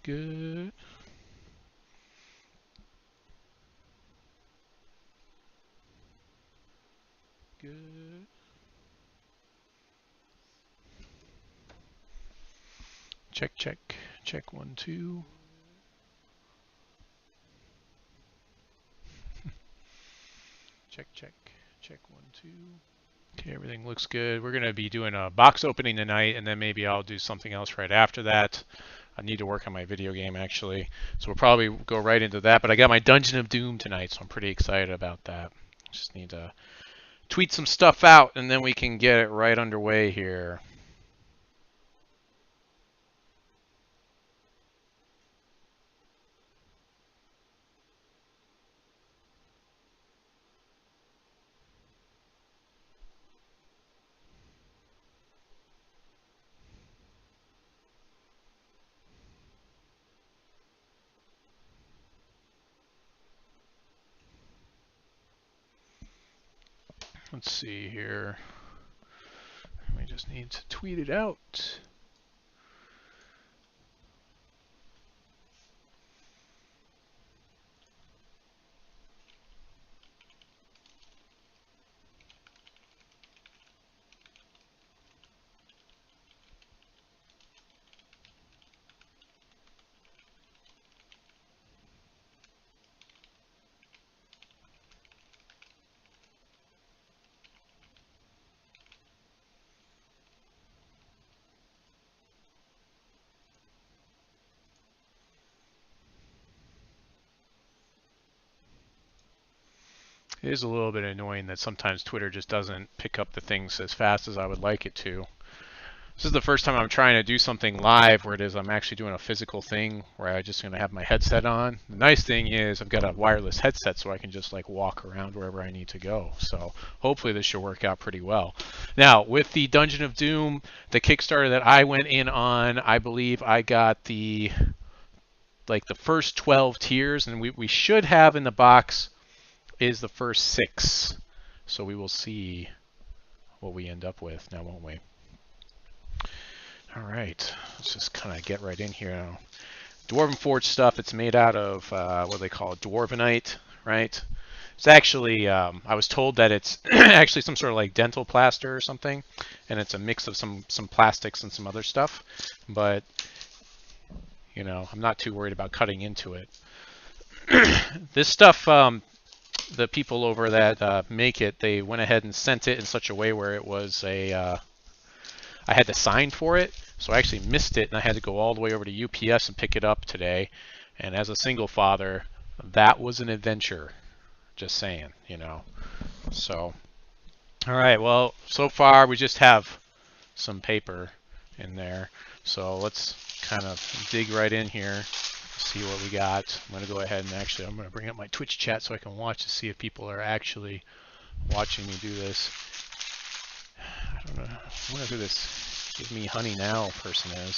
good. Good. Check, check. Check 1, 2. Check, check. Check 1, 2. Okay, everything looks good. We're going to be doing a box opening tonight, and then maybe I'll do something else right after that. I need to work on my video game, actually. So we'll probably go right into that. But I got my Dungeon of Doom tonight, so I'm pretty excited about that. Just need to tweet some stuff out, and then we can get it right underway here. Let's see here. We just need to tweet it out. It is a little bit annoying that sometimes Twitter just doesn't pick up the things as fast as I would like it to. This is the first time I'm trying to do something live where it is I'm actually doing a physical thing where I'm just going to have my headset on. The nice thing is I've got a wireless headset so I can just like walk around wherever I need to go. So hopefully this should work out pretty well. Now with the Dungeon of Doom, the Kickstarter that I went in on, I believe I got the first 12 tiers, and we should have in the box is the first 6. So we will see what we end up with now, won't we? All right, let's just kind of get right in here now. Dwarven Forge stuff, it's made out of, what do they call it, Dwarvenite, right? It's actually, I was told that it's actually some sort of like dental plaster or something, and it's a mix of some plastics and some other stuff, but, you know, I'm not too worried about cutting into it. This stuff, the people over that make it, they went ahead and sent it in such a way where it was a, I had to sign for it, so I actually missed it, and I had to go all the way over to UPS and pick it up today. And as a single father, that was an adventure. Just saying, you know. So, all right, well, so far we just have some paper in there. So let's kind of dig right in here, see what we got. I'm going to go ahead and actually, I'm going to bring up my Twitch chat so I can watch to see if people are actually watching me do this. I don't know. I wonder who this Give Me Honey Now person is.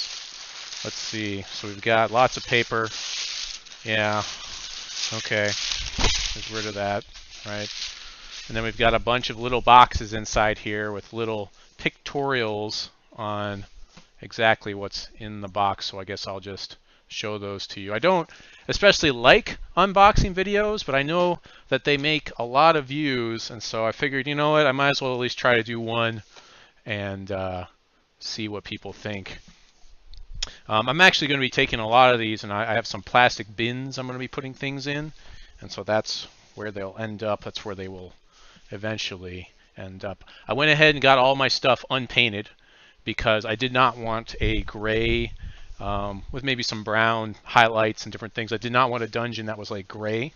Let's see. So we've got lots of paper. Yeah. Okay. Get rid of that. Right. And then we've got a bunch of little boxes inside here with little pictorials on exactly what's in the box. So I guess I'll just show those to you. I don't especially like unboxing videos, but I know that they make a lot of views, and so I figured, you know what, I might as well at least try to do one and see what people think. I'm actually going to be taking a lot of these, and I have some plastic bins I'm going to be putting things in, and so that's where they'll end up. That's where they will eventually end up. I went ahead and got all my stuff unpainted because I did not want a gray with maybe some brown highlights and different things. I did not want a dungeon that was like gray.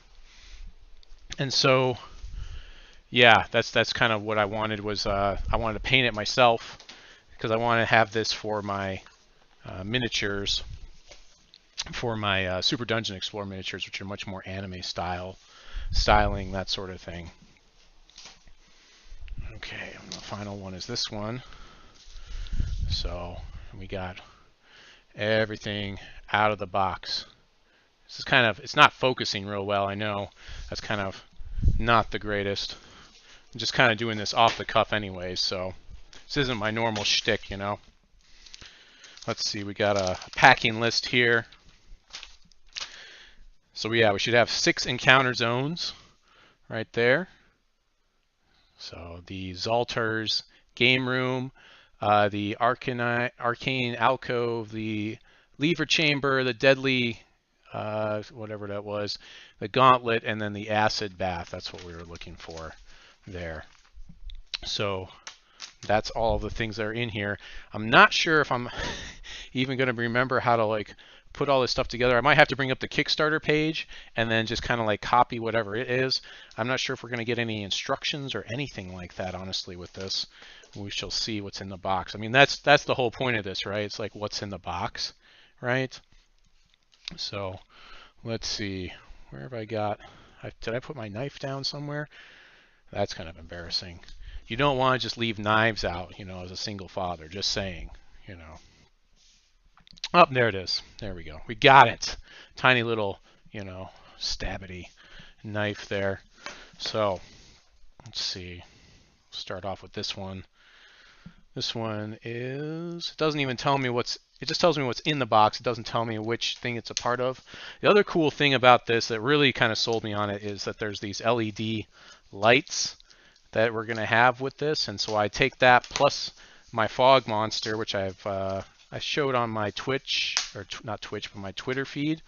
And so, yeah, that's kind of what I wanted was I wanted to paint it myself because I want to have this for my miniatures, for my Super Dungeon Explorer miniatures, which are much more anime styling, that sort of thing. Okay, and the final one is this one. So we got everything out of the box. This is kind of, it's not focusing real well, I know. That's kind of not the greatest. I'm just kind of doing this off the cuff anyways, so this isn't my normal shtick, you know. Let's see, we got a packing list here. So yeah, we should have 6 encounter zones right there. So the Zaltar's game room, the arcane alcove, the lever chamber, the deadly, whatever that was, the gauntlet, and then the acid bath. That's what we were looking for there. So that's all the things that are in here. I'm not sure if I'm even going to remember how to like put all this stuff together. I might have to bring up the Kickstarter page and then just kind of like copy whatever it is. I'm not sure if we're going to get any instructions or anything like that, honestly, with this. We shall see what's in the box. I mean, that's the whole point of this, right? It's like what's in the box, right? So let's see. Where have I got? Did I put my knife down somewhere? That's kind of embarrassing. You don't want to just leave knives out, you know, as a single father. Just saying, you know. Oh, there it is. There we go. We got it. Tiny little, you know, stabby knife there. So let's see. Start off with this one. This one is, it doesn't even tell me what's, it just tells me what's in the box. It doesn't tell me which thing it's a part of. The other cool thing about this that really kind of sold me on it is that there's these LED lights that we're going to have with this. And so I take that plus my fog monster, which I showed on my Twitch, or not Twitch, but my Twitter feed,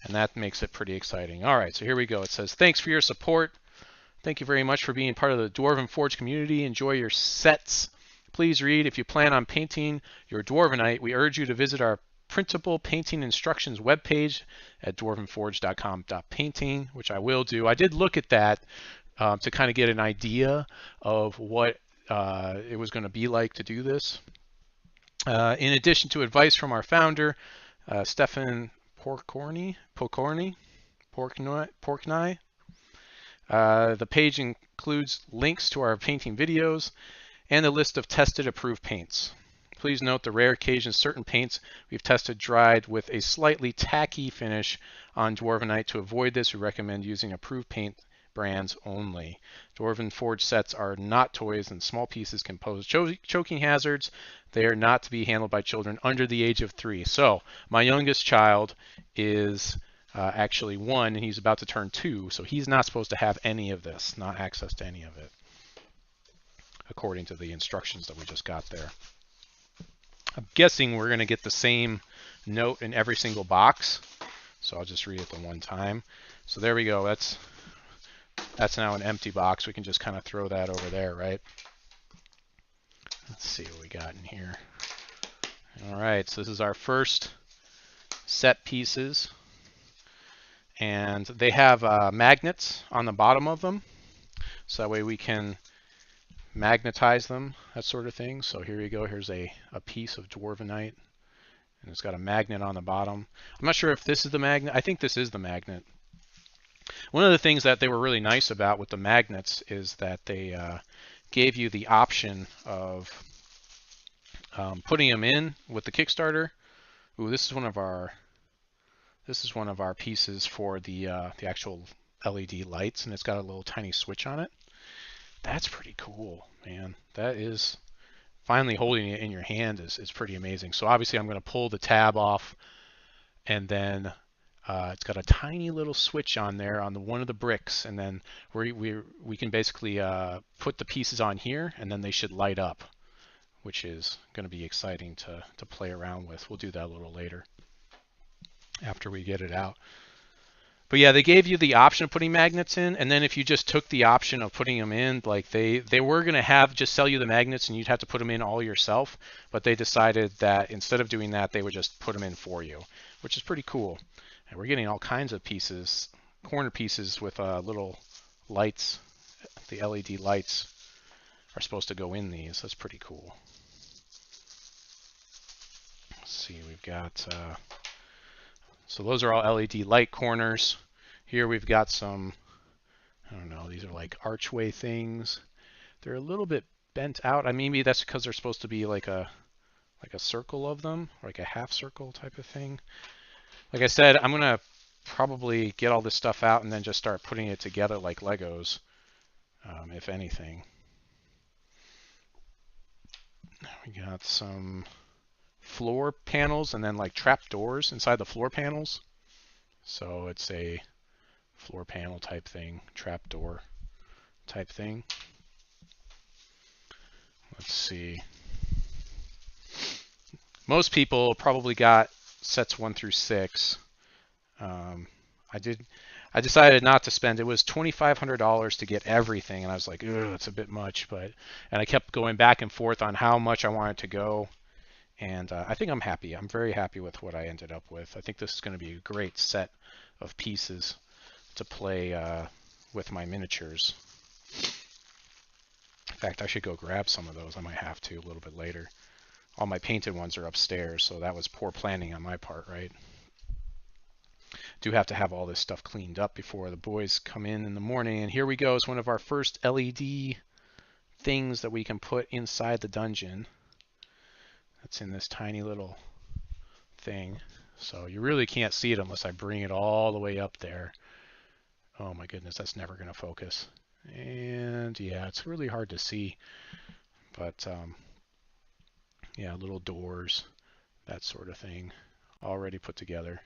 and that makes it pretty exciting. All right, so here we go. It says, thanks for your support. Thank you very much for being part of the Dwarven Forge community. Enjoy your sets. Please read, if you plan on painting your Dwarvenite, we urge you to visit our printable painting instructions webpage at dwarvenforge.com/painting, which I will do. I did look at that to kind of get an idea of what it was going to be like to do this. In addition to advice from our founder, Stefan Porkney, the page includes links to our painting videos and a list of tested approved paints. Please note the rare occasion certain paints we've tested dried with a slightly tacky finish on Dwarvenite. To avoid this, we recommend using approved paint brands only. Dwarven Forge sets are not toys, and small pieces can pose choking hazards. They are not to be handled by children under the age of 3. So my youngest child is actually 1, and he's about to turn 2, so he's not supposed to have any of this, not access to any of it, according to the instructions that we just got there. I'm guessing we're going to get the same note in every single box, so I'll just read it the one time. So there we go. That's now an empty box. We can just kind of throw that over there, right? Let's see what we got in here. All right, so this is our first set pieces, and they have magnets on the bottom of them, so that way we can magnetize them, that sort of thing. So here you go. Here's a piece of Dwarvenite, and it's got a magnet on the bottom. I'm not sure if this is the magnet. I think this is the magnet. One of the things that they were really nice about with the magnets is that they gave you the option of putting them in with the Kickstarter. Ooh, this is one of our pieces for the actual LED lights, and it's got a little tiny switch on it. That's pretty cool, man. That is, finally holding it in your hand is pretty amazing. So obviously I'm going to pull the tab off, and then it's got a tiny little switch on there on one of the bricks, and then we can basically put the pieces on here, and then they should light up, which is going to be exciting to play around with. We'll do that a little later after we get it out. But yeah, they gave you the option of putting magnets in, and then if you just took the option of putting them in, like they were going to just sell you the magnets and you'd have to put them in all yourself, but they decided that instead of doing that, they would just put them in for you, which is pretty cool. And we're getting all kinds of pieces, corner pieces with little lights. The LED lights are supposed to go in these. That's pretty cool. Let's see, we've got... So those are all LED light corners. Here we've got some, I don't know, these are like archway things. They're a little bit bent out. I mean, maybe that's because they're supposed to be like a circle of them, like a half circle type of thing. Like I said, I'm going to probably get all this stuff out and then just start putting it together like Legos, if anything. We got some floor panels and then like trap doors inside the floor panels. So it's a floor panel type thing, trapdoor type thing. Let's see. Most people probably got sets 1 through 6. I decided not to spend. It was $2,500 to get everything, and I was like, ugh, it's a bit much. And I kept going back and forth on how much I wanted to go, and I think I'm happy. I'm very happy with what I ended up with. I think this is going to be a great set of pieces to play with my miniatures. In fact, I should go grab some of those. I might have to a little bit later. All my painted ones are upstairs, so that was poor planning on my part, right? Do have to have all this stuff cleaned up before the boys come in the morning. And here we go. It's one of our first LED things that we can put inside the dungeon. That's in this tiny little thing. So you really can't see it unless I bring it all the way up there. Oh my goodness, that's never going to focus. And yeah, it's really hard to see. But yeah, little doors, that sort of thing, already put together.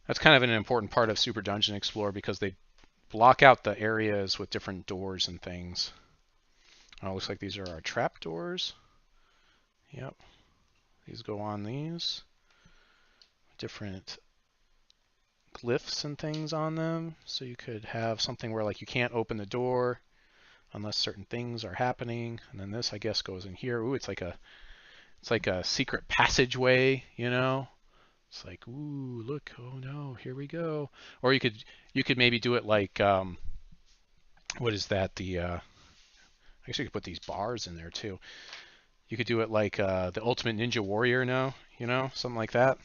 That's kind of an important part of Super Dungeon Explorer because they block out the areas with different doors and things. Oh, looks like these are our trap doors. Yep. These go on these. Different glyphs and things on them. So you could have something where like you can't open the door unless certain things are happening. And then this, I guess, goes in here. Ooh, it's like a secret passageway, you know? It's like, ooh, look, oh no, here we go. Or you could maybe do it like, what is that? I guess you could put these bars in there too. You could do it like the Ultimate Ninja Warrior now, you know, something like that.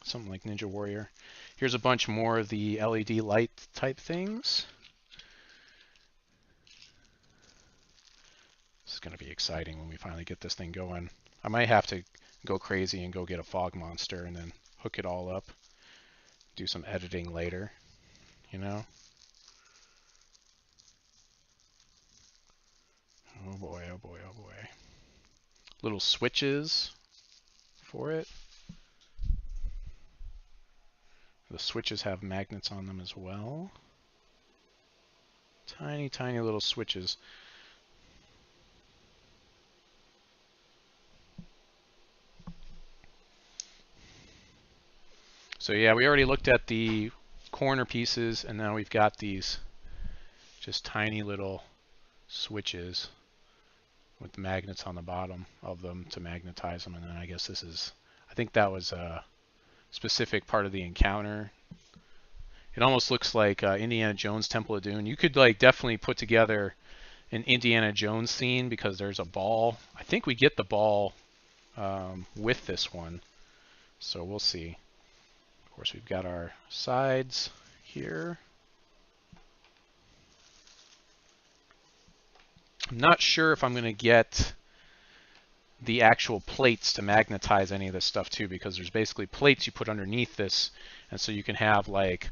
Something like Ninja Warrior. Here's a bunch more of the LED light type things. This is going to be exciting when we finally get this thing going. I might have to go crazy and go get a fog monster and then hook it all up. Do some editing later, you know? Oh boy, oh boy, oh boy. Little switches for it. The switches have magnets on them as well. Tiny, tiny little switches. So yeah, we already looked at the corner pieces, and now we've got these just tiny little switches with the magnets on the bottom of them to magnetize them. And then I guess I think that was a specific part of the encounter. It almost looks like Indiana Jones Temple of Doom. You could like definitely put together an Indiana Jones scene because there's a ball. I think we get the ball with this one, so we'll see. Of course, we've got our sides here. I'm not sure if I'm going to get the actual plates to magnetize any of this stuff too, because there's basically plates you put underneath this, and so you can have like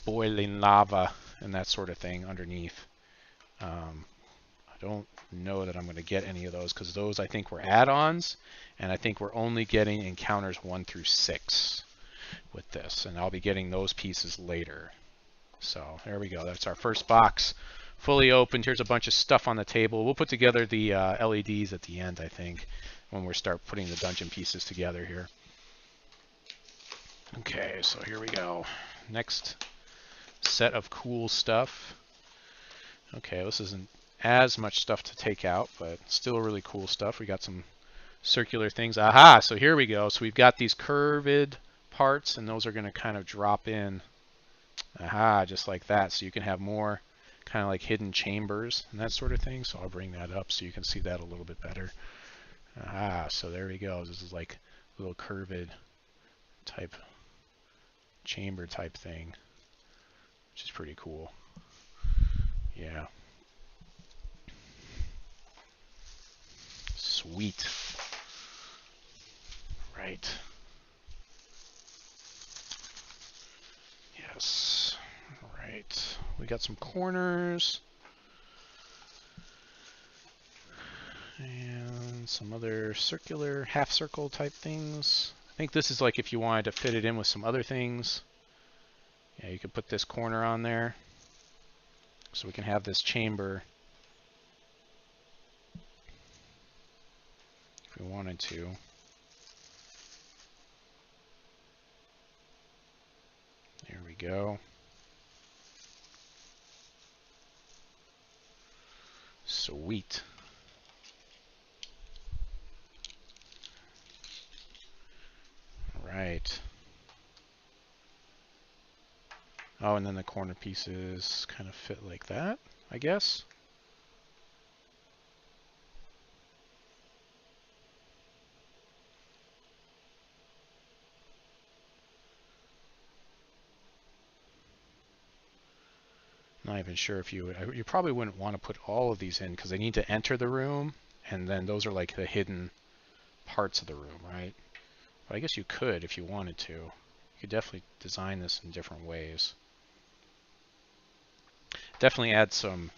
boiling lava and that sort of thing underneath. I don't know that I'm going to get any of those because those I think were add-ons, and I think we're only getting encounters 1 through 6 with this, and I'll be getting those pieces later. So there we go. That's our first box fully opened. Here's a bunch of stuff on the table. We'll put together the LEDs at the end, I think, when we start putting the dungeon pieces together here. Okay, so here we go. Next set of cool stuff. Okay, this isn't as much stuff to take out, but still really cool stuff. We got some circular things. Aha, so here we go. So we've got these curved parts, and those are going to kind of drop in. Aha, just like that. So you can have more kind of like hidden chambers and that sort of thing. So I'll bring that up so you can see that a little bit better. Aha, so there we go. This is like a little curved type chamber type thing, which is pretty cool. Yeah. Sweet. Right. Yes. Right. We got some corners. And some other circular, half circle type things. I think this is like if you wanted to fit it in with some other things. Yeah, you could put this corner on there so we can have this chamber if we wanted to. There we go. Sweet. All right. Oh, and then the corner pieces kind of fit like that, I guess. Not even sure if you would. You probably wouldn't want to put all of these in because they need to enter the room, and then those are like the hidden parts of the room, right? But I guess you could if you wanted to. You could definitely design this in different ways. Definitely add some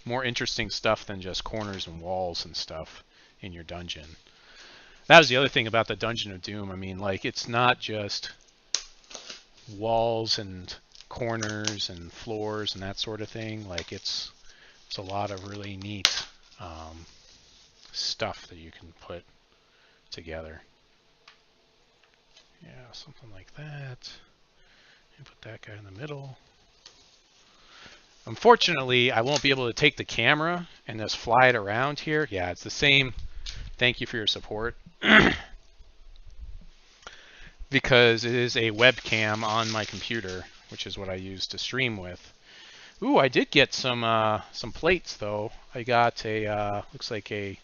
more interesting stuff than just corners and walls and stuff in your dungeon. That was the other thing about the Dungeon of Doom. I mean, like, it's not just walls and corners and floors and that sort of thing. Like, it's a lot of really neat stuff that you can put together. Yeah, something like that. And put that guy in the middle. Unfortunately, I won't be able to take the camera and just fly it around here. Yeah, it's the same. Thank you for your support. Because it is a webcam on my computer, which is what I use to stream with. Ooh, I did get some plates though. I got a looks like a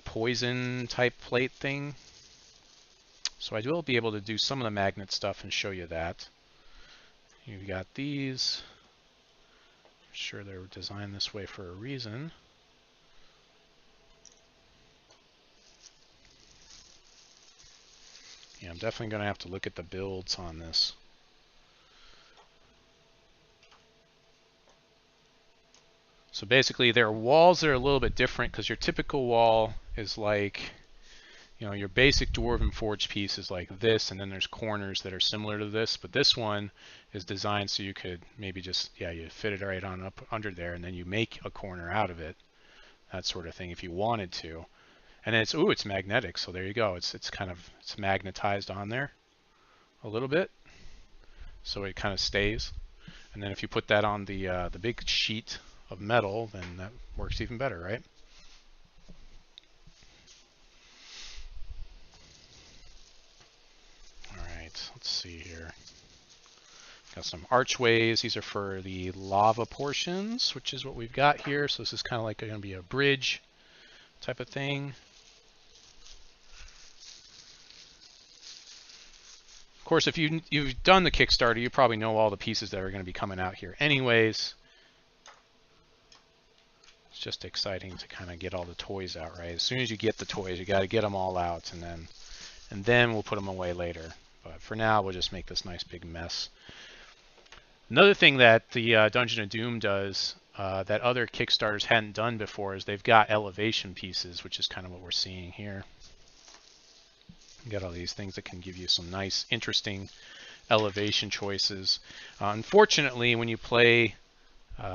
poison type plate thing. So I will be able to do some of the magnet stuff and show you that. You've got these. I'm sure they were designed this way for a reason. Yeah, I'm definitely going to have to look at the builds on this. So basically, there are walls that are a little bit different because your typical wall is like, you know, your basic Dwarven Forge piece is like this, and then there's corners that are similar to this. But this one is designed so you could maybe just, yeah, you fit it right on up under there, and then you make a corner out of it, that sort of thing, if you wanted to. And then it's magnetic, so there you go. It's magnetized on there a little bit, so it kind of stays. And then if you put that on the big sheet of metal, then that works even better, right? All right, let's see here. Got some archways. These are for the lava portions, which is what we've got here. So this is kind of like going to be a bridge type of thing. Of course, if you've done the Kickstarter, you probably know all the pieces that are going to be coming out here anyways. It's just exciting to kind of get all the toys out, right? As soon as you get the toys, you got to get them all out, and then we'll put them away later. But for now, we'll just make this nice big mess. Another thing that the Dungeon of Doom does that other Kickstarters hadn't done before is they've got elevation pieces, which is kind of what we're seeing here. You got all these things that can give you some nice, interesting elevation choices. Unfortunately, when you play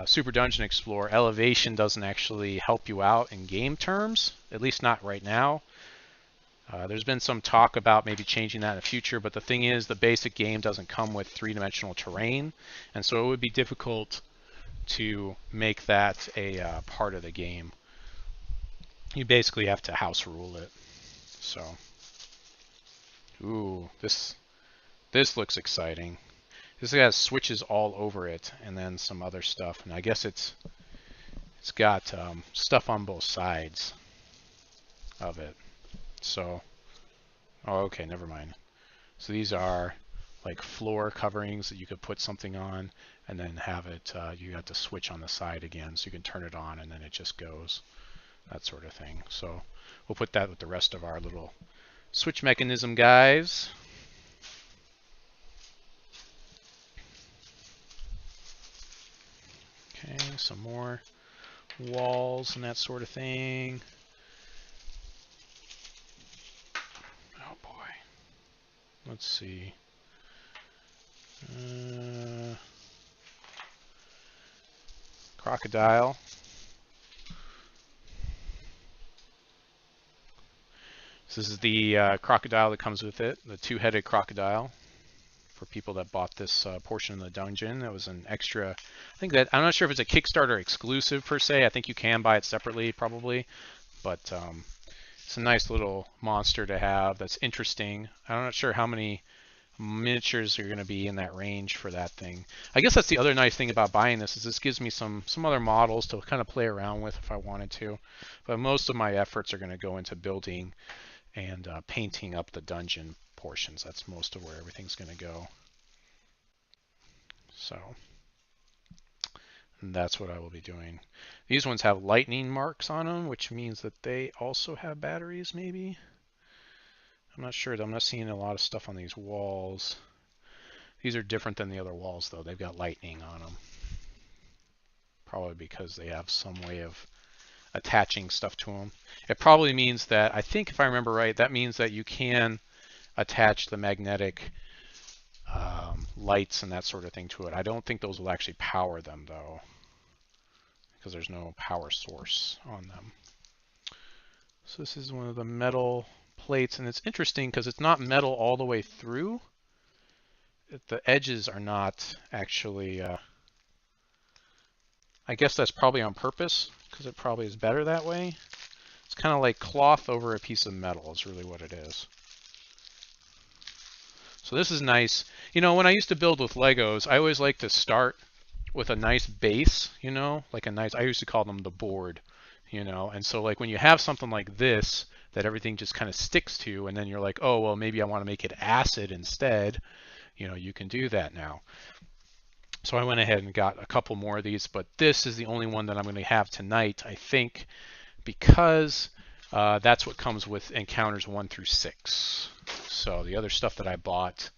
Super Dungeon Explorer, elevation doesn't actually help you out in game terms, at least not right now. There's been some talk about maybe changing that in the future, but the thing is the basic game doesn't come with three-dimensional terrain, and so it would be difficult to make that a part of the game. You basically have to house rule it. So, ooh, this looks exciting. This has switches all over it, and then some other stuff, and I guess it's got stuff on both sides of it. So, oh, okay, never mind. So these are like floor coverings that you could put something on, and then have it, you have to switch on the side again, so you can turn it on, and then it just goes, that sort of thing. So we'll put that with the rest of our little switch mechanism guys. Okay, some more walls and that sort of thing. Oh boy. Let's see. Crocodile. So this is the crocodile that comes with it, the two-headed crocodile. For people that bought this portion of the dungeon, that was an extra. I think that I'm not sure if it's a Kickstarter exclusive per se. I think you can buy it separately probably, but it's a nice little monster to have. That's interesting. I'm not sure how many miniatures are going to be in that range for that thing. I guess that's the other nice thing about buying this is this gives me some other models to kind of play around with if I wanted to. But most of my efforts are going to go into building and painting up the dungeon portions. That's most of where everything's going to go. So that's what I will be doing. These ones have lightning marks on them, which means that they also have batteries maybe. I'm not sure. I'm not seeing a lot of stuff on these walls. These are different than the other walls though. They've got lightning on them. Probably because they have some way of attaching stuff to them. It probably means that, I think if I remember right, that means that you can attach the magnetic lights and that sort of thing to it. I don't think those will actually power them though, because there's no power source on them. So this is one of the metal plates, and it's interesting because it's not metal all the way through. The edges are not actually, I guess that's probably on purpose, because it probably is better that way. It's kind of like cloth over a piece of metal is really what it is. So this is nice. You know, when I used to build with Legos, I always like to start with a nice base, you know, like a nice, I used to call them the board, you know, and so like when you have something like this that everything just kind of sticks to, and then you're like, oh, well, maybe I want to make it acid instead, you know, you can do that now. So I went ahead and got a couple more of these, but this is the only one that I'm going to have tonight, I think, because that's what comes with encounters 1 through 6. So the other stuff that I bought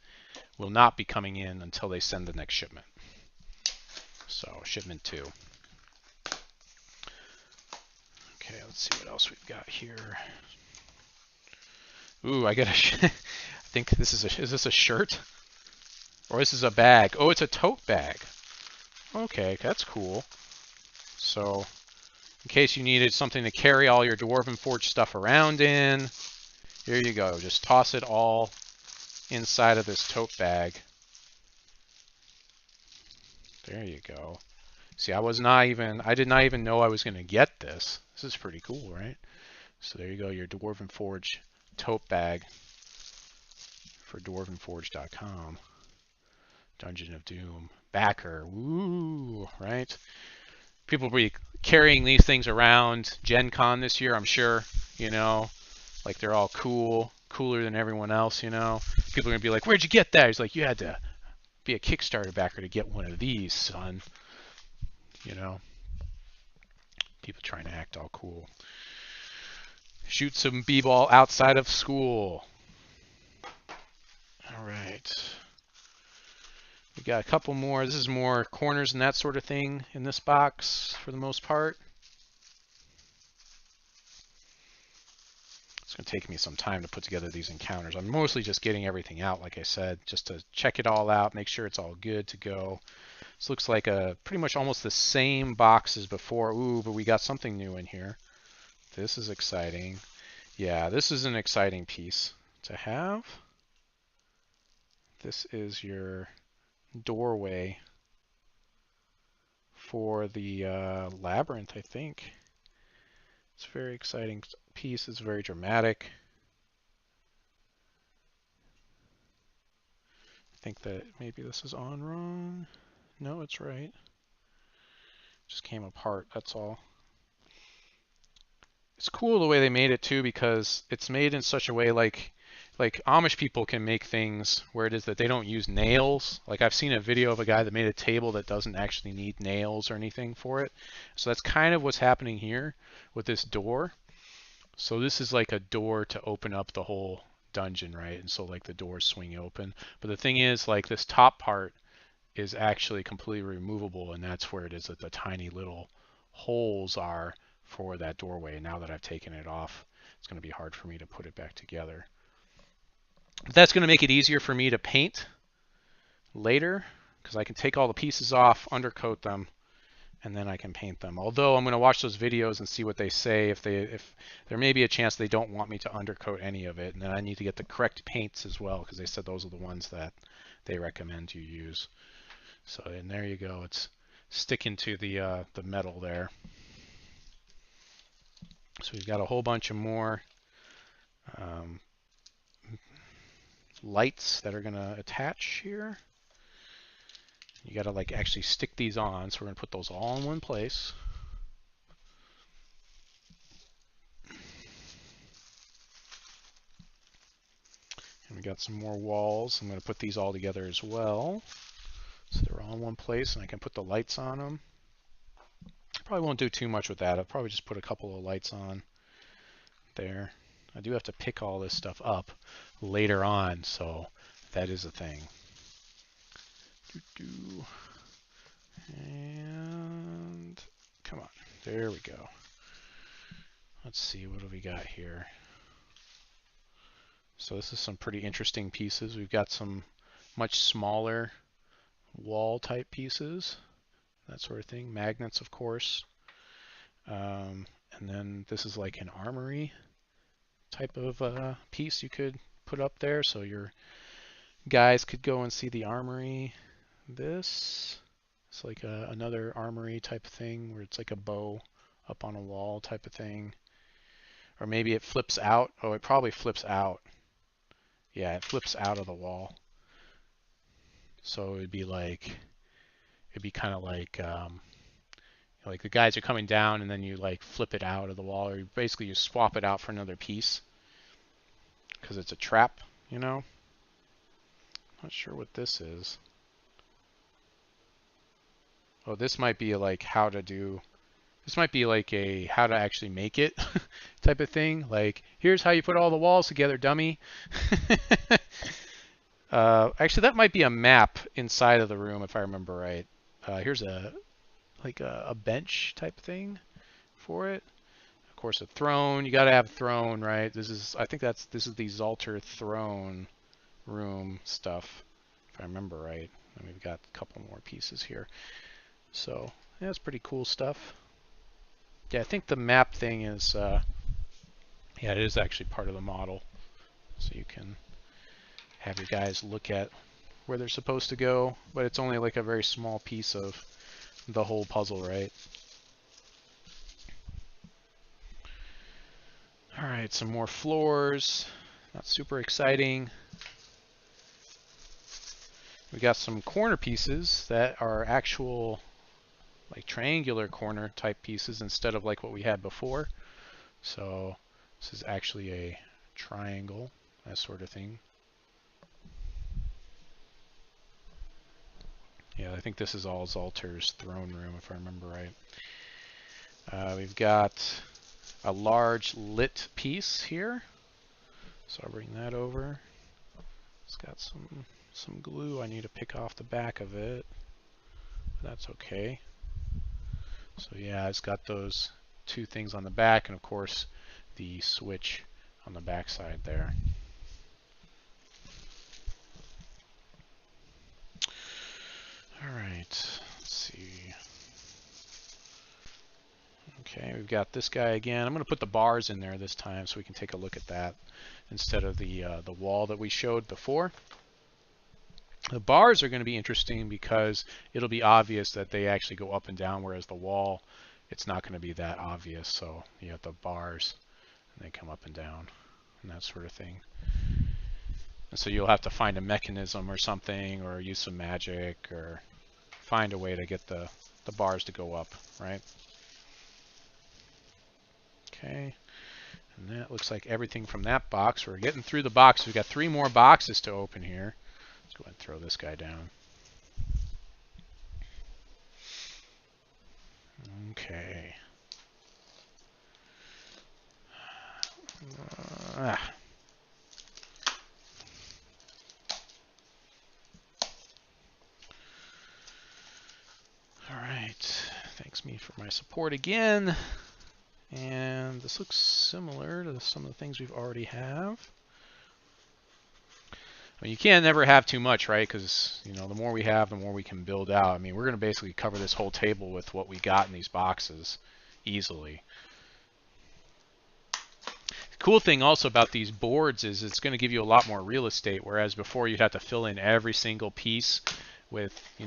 will not be coming in until they send the next shipment. So shipment 2. Okay, let's see what else we've got here. Ooh, I got a. I think this is this a shirt? Or this is a bag. Oh, it's a tote bag. Okay, that's cool. So, in case you needed something to carry all your Dwarven Forge stuff around in, here you go. Just toss it all inside of this tote bag. There you go. See, I did not even know I was going to get this. This is pretty cool, right? So there you go, your Dwarven Forge tote bag for dwarvenforge.com. Dungeon of Doom. Backer. Woo! Right? People will be carrying these things around Gen Con this year, I'm sure. You know, like they're all cool, cooler than everyone else, you know. People are going to be like, where'd you get that? He's like, you had to be a Kickstarter backer to get one of these, son. You know? People trying to act all cool. Shoot some b-ball outside of school. All right. We got a couple more. This is more corners and that sort of thing in this box for the most part. It's going to take me some time to put together these encounters. I'm mostly just getting everything out, like I said, just to check it all out, make sure it's all good to go. This looks like a pretty much almost the same box as before. Ooh, but we got something new in here. This is exciting. Yeah, this is an exciting piece to have. This is your doorway for the labyrinth, I think. It's a very exciting piece. It's very dramatic. I think that maybe this is on wrong. No, it's right. Just came apart, that's all. It's cool the way they made it too, because it's made in such a way like Amish people can make things where it is that they don't use nails. Like I've seen a video of a guy that made a table that doesn't actually need nails or anything for it. So that's kind of what's happening here with this door. So this is like a door to open up the whole dungeon, right? And so like the doors swing open. But the thing is, like this top part is actually completely removable, and that's where it is that the tiny little holes are for that doorway. Now that I've taken it off, it's going to be hard for me to put it back together. But that's going to make it easier for me to paint later, because I can take all the pieces off, undercoat them, and then I can paint them. Although I'm going to watch those videos and see what they say. If there may be a chance they don't want me to undercoat any of it, and then I need to get the correct paints as well, because they said those are the ones that they recommend you use. So, and there you go. It's sticking to the metal there. So we've got a whole bunch of more lights that are going to attach here. You got to like actually stick these on, so we're going to put those all in one place. And we got some more walls. I'm going to put these all together as well, so they're all in one place, and I can put the lights on them. I probably won't do too much with that. I'll probably just put a couple of lights on there. I do have to pick all this stuff up later on, so that is a thing. And come on, there we go. Let's see, what do we got here? So this is some pretty interesting pieces. We've got some much smaller wall type pieces, that sort of thing. Magnets, of course. And then this is like an armory type of piece you could put up there, so your guys could go and see the armory. This is like another armory type of thing, where it's like a bow up on a wall type of thing. Or maybe it flips out. Oh, it probably flips out. Yeah, it flips out of the wall. So it'd be kind of like the guys are coming down, and then you like flip it out of the wall, or basically you swap it out for another piece, because it's a trap, you know. Not sure what this is. Oh, this might be like how to do. This might be like a how to actually make it type of thing. Like, here's how you put all the walls together, dummy. Actually, that might be a map inside of the room, if I remember right. Here's a bench type thing for it. Of course, a throne. You got to have a throne, right? This is this is the Zaltar throne room stuff, if I remember right. And we've got a couple more pieces here. So yeah, that's pretty cool stuff. Yeah, I think the map thing is, yeah, it is actually part of the model. So you can have your guys look at where they're supposed to go, but it's only like a very small piece of the whole puzzle, right? All right, some more floors. Not super exciting. We got some corner pieces that are actual like triangular corner type pieces instead of like what we had before. So this is actually a triangle, that sort of thing. Yeah, I think this is all Zaltar's throne room, if I remember right. We've got a large lit piece here, so I'll bring that over. It's got some glue I need to pick off the back of it, but that's okay. So yeah, it's got those two things on the back, and of course the switch on the back side there. All right, let's see. Okay, we've got this guy again. I'm going to put the bars in there this time so we can take a look at that instead of the wall that we showed before. The bars are going to be interesting because it'll be obvious that they actually go up and down, whereas the wall, it's not going to be that obvious. So you have the bars, and they come up and down, and that sort of thing. And so you'll have to find a mechanism or something, or use some magic, or find a way to get the bars to go up, right? Okay, and that looks like everything from that box. We're getting through the box. We've got 3 more boxes to open here. Let's go ahead and throw this guy down. Okay. All right. Thanks me for my support again. And this looks similar to some of the things we've already have. I mean, you can't never have too much, right? Because, you know, the more we have, the more we can build out. I mean, we're going to basically cover this whole table with what we got in these boxes easily. The cool thing also about these boards is it's going to give you a lot more real estate, whereas before you'd have to fill in every single piece with, you